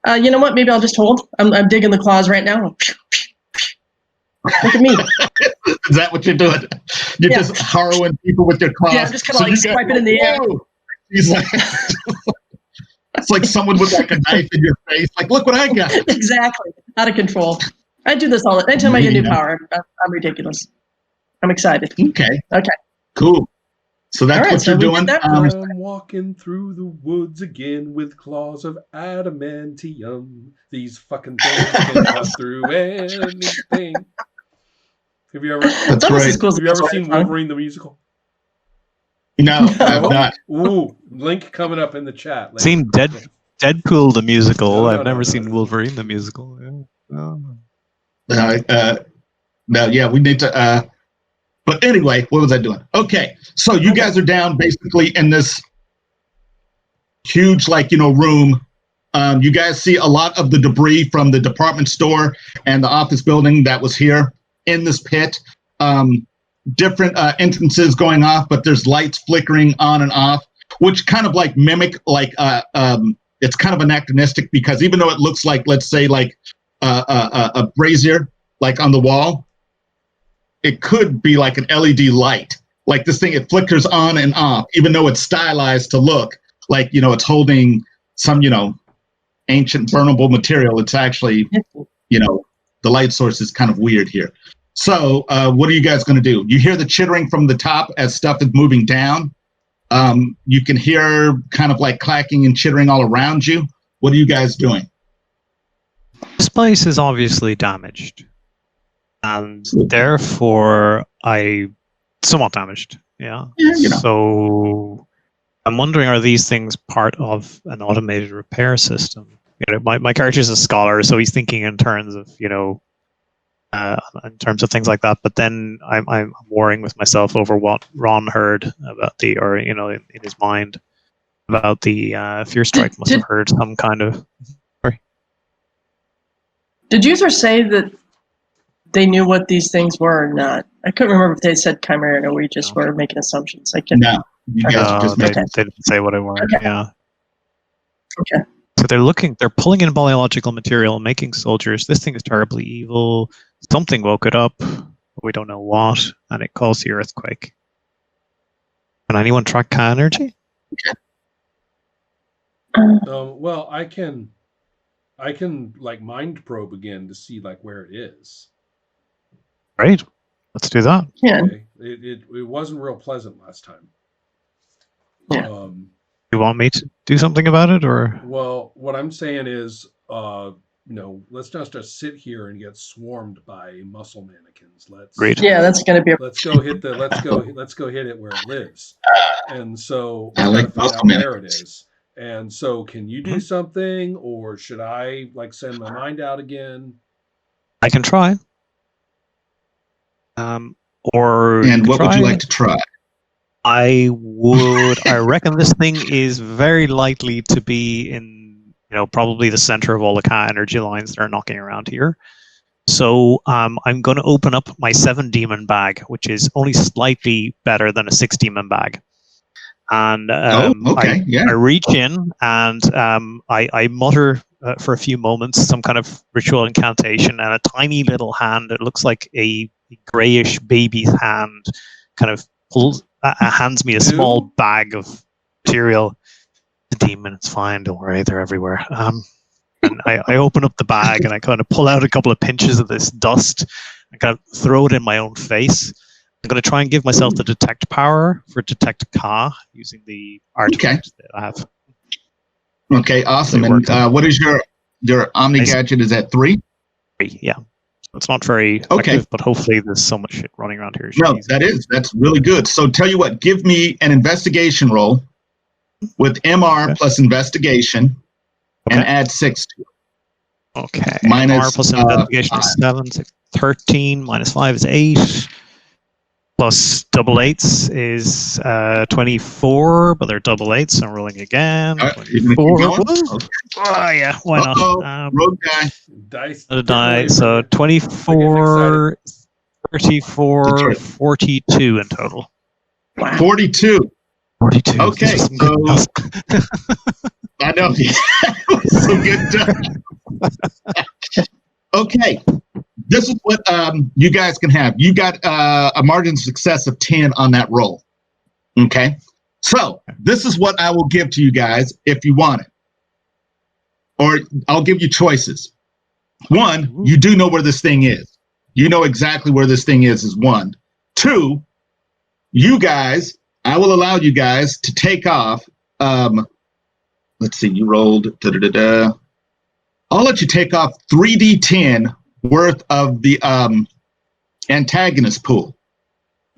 You know what? Maybe I'll just hold. I'm digging the claws right now. Look at me. Is that what you're doing? You're just harrowing people with your claws. Yeah, I'm just kind of like swiping in the air. He's like, it's like someone with like a knife in your face. Like, look what I got. Exactly. Out of control. I do this all the time. Anytime I get a new power, I'm ridiculous. I'm excited. Okay. Okay. Cool. So that's what you're doing. I'm walking through the woods again with claws of adamantium. These fucking things can cut through anything. Have you ever? That's right. Have you ever seen Wolverine the musical? No, I've not. Ooh, link coming up in the chat. I've seen Deadpool the musical. I've never seen Wolverine the musical. No, yeah, we need to. But anyway, what was I doing? Okay, so you guys are down basically in this huge, room. You guys see a lot of the debris from the department store and the office building that was here in this pit. Different entrances going off, but there's lights flickering on and off, which kind of mimic it's kind of anachronistic because even though it looks like, let's say, a brazier on the wall, it could be like an LED light. Like this thing, it flickers on and off, even though it's stylized to look like, it's holding some, ancient burnable material. It's actually, the light source is kind of weird here. So what are you guys going to do? You hear the chittering from the top as stuff is moving down. You can hear kind of clacking and chittering all around you. What are you guys doing? This place is obviously damaged. And therefore, somewhat damaged. Yeah. So I'm wondering, are these things part of an automated repair system? My character's a scholar, so he's thinking in terms of, in terms of things like that. But then I'm warring with myself over what Ron heard about in his mind about the Fear Strike must have heard some kind of. Sorry. Did users say that they knew what these things were or not? I couldn't remember if they said Chimera or we just were making assumptions. No, you guys just they didn't say what it was. Okay. Yeah. Okay. So they're pulling in biological material and making soldiers. This thing is terribly evil. Something woke it up. We don't know what, and it caused the earthquake. Can anyone track Ka energy? Well, I can mind probe again to see where it is. Great. Let's do that. Yeah. Okay. It wasn't real pleasant last time. Yeah. You want me to do something about it, or? Well, what I'm saying is, let's not just sit here and get swarmed by muscle mannequins. Great. Yeah, that's going to be. Let's go hit it where it lives. And so I like muscle mannequins. where it is. And so, can you do something, or should I send my mind out again? I can try. And what would you like to try? I reckon this thing is very likely to be in, probably the center of all the Ka energy lines that are knocking around here. So I'm going to open up my 7-demon bag, which is only slightly better than a 6-demon bag. And okay. I reach in and I mutter for a few moments some kind of ritual incantation, and a tiny little hand, it looks like a grayish baby's hand, kind of hands me a small bag of material. The demon, it's fine, don't worry, they're everywhere. And I open up the bag and I kind of pull out a couple of pinches of this dust and kind of throw it in my own face. I'm going to try and give myself the detect power for detect Ka using the artifact that I have. Okay, awesome. And what is your Omni gadget? Is that 3? 3, yeah. It's not very effective, but hopefully there's so much shit running around here. No, that's really good. So tell you what, give me an investigation roll with MR plus investigation and add 6 to it. Okay. Minus, MR plus investigation is 7, 13, minus 5 is 8. Plus double 8s is 24, but they're double 8s, so I'm rolling again. 24. Oh, yeah, why not? Rogue guy. Dice. Die. So 24, 34, 42 in total. Wow. 42. 42. Okay, This was some good so- stuff. I know. Some good stuff. Okay. This is what you guys can have. You got a margin of success of 10 on that roll. Okay. So this is what I will give to you guys if you want it. Or I'll give you choices. One, you do know where this thing is. You know exactly where this thing is one. Two, you guys, I will allow you guys to take off. Let's see, you rolled. I'll let you take off 3d10 worth of the antagonist pool.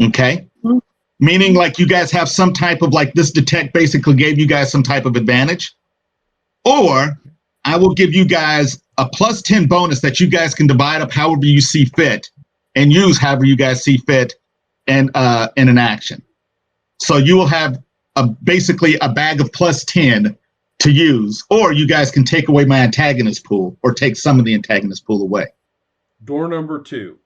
Okay? Meaning like you guys have some type of like this detect basically gave you guys some type of advantage. Or I will give you guys a plus 10 bonus that you guys can divide up however you see fit and use however you guys see fit and in an action. So you will have basically a bag of plus 10 to use, or you guys can take away my antagonist pool or take some of the antagonist pool away. Door number 2.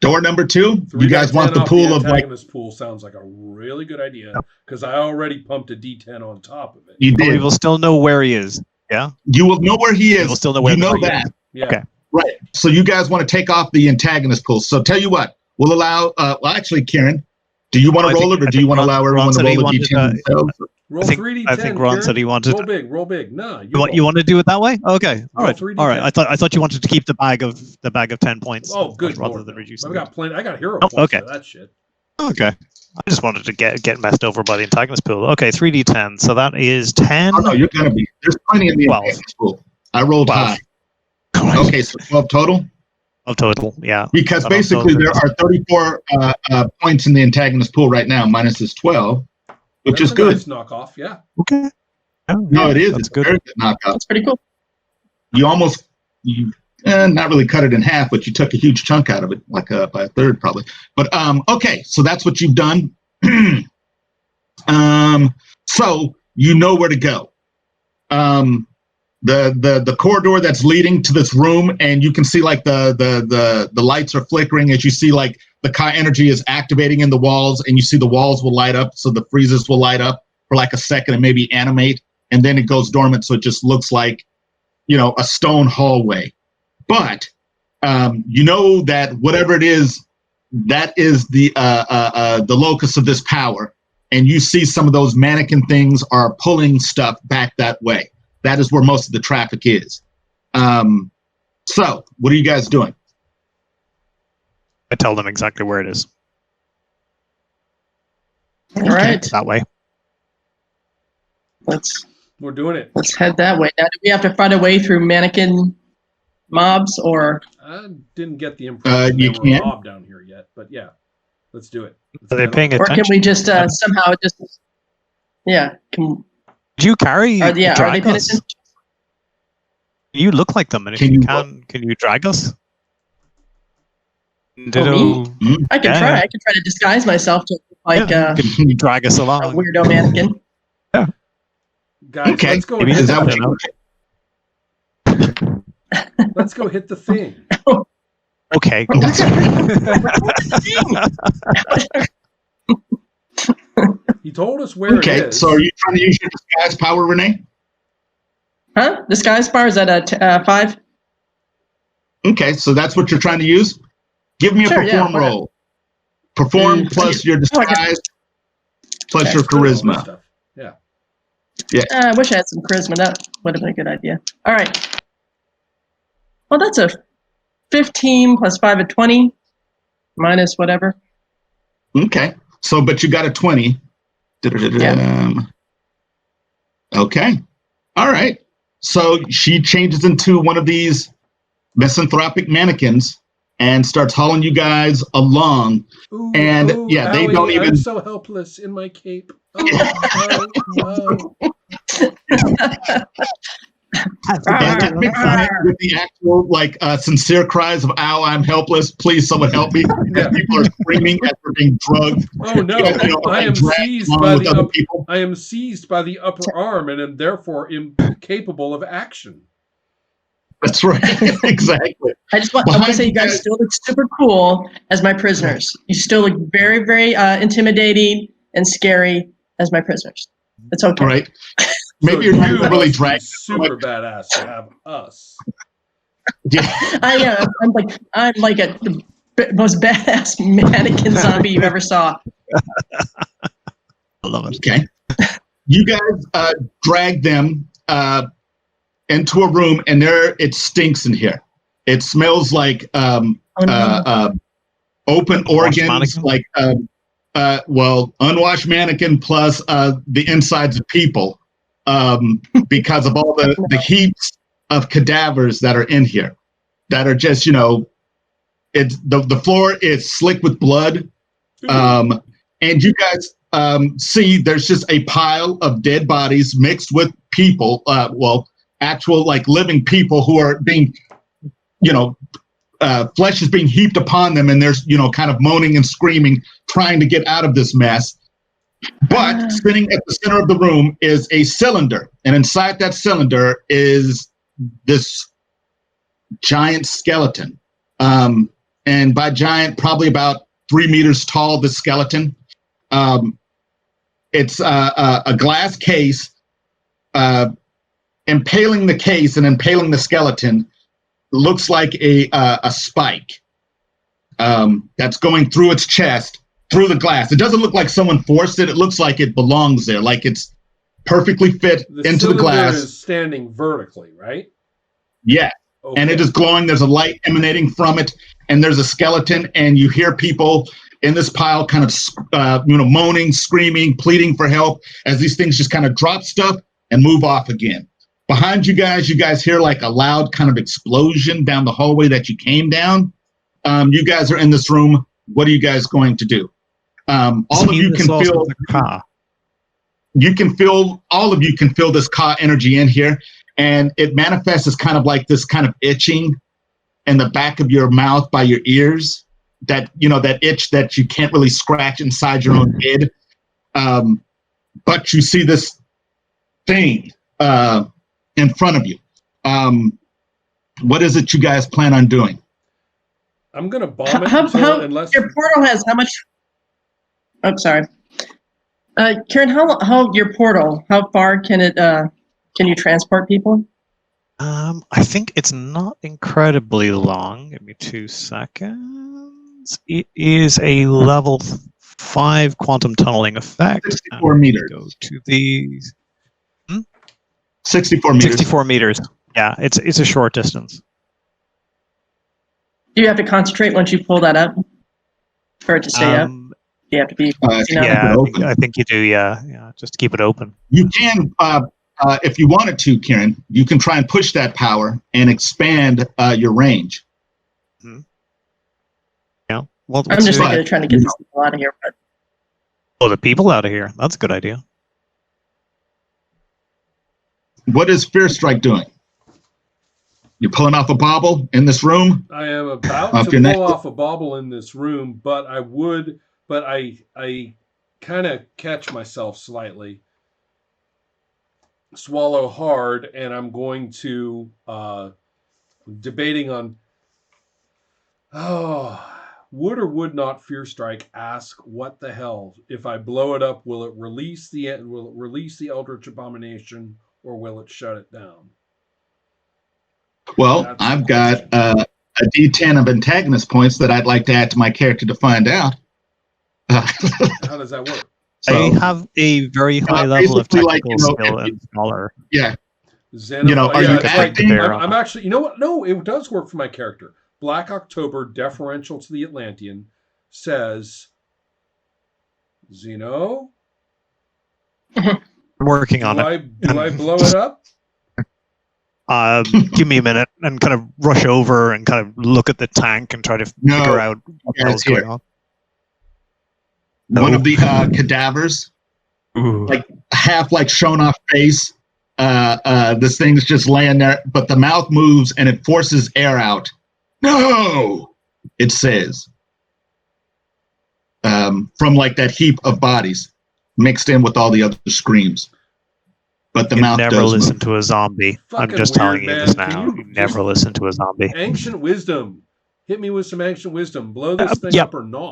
Door number 2, 3 you guys out want the off pool of like, antagonist pool sounds like a really good idea because I already pumped a D10 on top of it. you But we did. will still know where he is. Yeah. You will know where he is. We will still know where you the know target that. is. Yeah. Okay. Right. So you guys want to take off the antagonist pool. So tell you what, we'll allow, well, actually, Karen, do you want to roll it or do you want to allow everyone to roll a D10 themselves? Roll I think- 3D10. I think Ron said he wanted- Roll big. Roll big. No, You want to do it that way? Okay. All Roll right. 3d10. All right. I thought you wanted to keep the bag of 10 points. Oh, good rather lord. than No. reducing I it. got plenty. I got hero Oh, points okay. for that shit. Okay. I just wanted to get messed over by the antagonist pool. Okay, 3d10. So that is 10. Oh, no, you're going to be. There's plenty in the 12. antagonist pool. I rolled 12. high. Okay, so 12 total? Of total, yeah. Because I don't basically know there if are 34 points in the antagonist pool right now, minus this 12, which That's is a good. nice knockoff. Yeah. Okay. Oh, No, yeah, it is. That's It's a good. very good knockout. That's pretty cool. You almost, not really cut it in half, but you took a huge chunk out of it, like by a third probably. But okay, so that's what you've done. So you know where to go. The corridor that's leading to this room, and you can see like the lights are flickering as you see like the Kai energy is activating in the walls, and you see the walls will light up, so the freezers will light up for like a second and maybe animate, and then it goes dormant, so it just looks like, you know, a stone hallway. But you know that whatever it is, that is the locus of this power, and you see some of those mannequin things are pulling stuff back that way. That is where most of the traffic is. So, what are you guys doing? I tell them exactly where it is. All right, That way. We're doing it. let's head that way. Now, do we have to find a way through mannequin mobs, or I didn't get the impression you there were a can. mob down here yet, but yeah, let's do it. Let's Are they head on. paying or can attention? we just somehow just can Did you carry are they drag paying us? attention? You look like them, and if Can you you can you drag us? me? Ditto. I can Yeah. try. I can try to disguise myself to look like Yeah, can you drag us a along? weirdo mannequin. Guys, Okay. let's go. Maybe Hit Is that I what don't you know. Let's go hit the thing. Okay. He told us where it Okay, is. so are you trying to use your disguise power, Renee? Huh? Disguise bar is that a 5? Okay, so that's what you're trying to use? Give me a Sure, yeah, perform why not? roll. Perform plus your disguise plus Okay. your All this charisma. stuff. Yeah. I wish I had some charisma. That would have been a good idea. All right. Well, that's a 15 plus 5 at 20 minus whatever. Okay, so but you got a 20. Okay, all right. So she changes into one of these misanthropic mannequins and starts hauling you guys along. Ooh, And, ooh, yeah, they owie, don't even- I'm so helpless in my cape. Oh, oh, oh. And mix it with the actual, like, sincere cries of "Ow, I'm helpless! Please, someone help me!" Yeah. As people are screaming as they're being drugged. Oh no! You know, I and am dragged seized along by with the other people. I am seized by the upper arm and am therefore incapable of action. That's right, exactly. I want to Behind say you you guys guys- still look super cool as my prisoners. You still look very, very intimidating. and scary as my prisoners. It's okay. All right. Maybe So you're not you gonna really must be drag. super badass to have us. Yeah. I am. I'm like the most badass mannequin zombie you ever saw. I love it. Okay. You guys drag them into a room, and there it stinks in here. It smells like open Unwashed organs, mannequin? like unwashed mannequin plus the insides of people, because of all the heaps of cadavers that are in here, that are just it's the floor is slick with blood, and you guys see there's just a pile of dead bodies mixed with people, actual like living people who are being, flesh is being heaped upon them, and there's kind of moaning and screaming, trying to get out of this mess. But sitting at the center of the room is a cylinder, and inside that cylinder is this giant skeleton. And by giant, probably about 3 meters tall. This skeleton. It's a glass case. Impaling the case and impaling the skeleton looks like a spike that's going through its chest, through the glass. It doesn't look like someone forced it. It looks like it belongs there, like it's perfectly fit into the glass. Is standing vertically, right? Yeah. Okay. And it is glowing. There's a light emanating from it, and there's a skeleton, and you hear people in this pile kind of moaning, screaming, pleading for help as these things just kind of drop stuff and move off again. Behind you guys hear like a loud kind of explosion down the hallway that you came down. You guys are in this room. What are you guys going to do? All of you can feel all of you can feel this Ka energy in here, and it manifests as kind of like this kind of itching in the back of your mouth by your ears, that that itch that you can't really scratch inside your own head. But you see this thing in front of you. What is it you guys plan on doing? I'm gonna bomb it unless your portal has how much? I'm sorry, Karen. How your portal? How far can it? Can you transport people? I think it's not incredibly long. Give me 2 seconds. It is a level 5 quantum tunneling effect. 64 meters. Go to the 64 meters. 64 meters. Yeah, it's a short distance. Do you have to concentrate once you pull that up for it to stay up? You have to be. Yeah, I think you do. Yeah, just keep it open. You can, if you wanted to, Kieran, you can try and push that power and expand your range. Mm-hmm. Yeah. Well, I'm just thinking of trying to get these people out of here. But the people out of here. That's a good idea. What is Fear Strike doing? You're pulling off a bauble in this room? I am about to pull off a bauble in this room, but I kind of catch myself slightly, swallow hard, and I'm going to debating on would or would not Fear Strike ask what the hell if I blow it up? Will it release the Eldritch Abomination, or will it shut it down? Well, I've got a D10 of antagonist points that I'd like to add to my character to find out. How does that work? So, I have a very high level of technical skill and scholar. Yeah. Are you I'm actually, you know what? No, it does work for my character. Black October, deferential to the Atlantean, says, Zeno? I'm working on it. Do I blow it up? Give me a minute and kind of rush over and kind of look at the tank and try to figure out what's going on. One of the cadavers, like half like shown off face. This thing's just laying there, but the mouth moves and it forces air out. No, it says, from like that heap of bodies mixed in with all the other screams. But the mouth never does listen move. To a zombie. Fucking I'm just telling you this now. You never listen to a zombie. Ancient wisdom. Hit me with some ancient wisdom. Blow this thing up or not.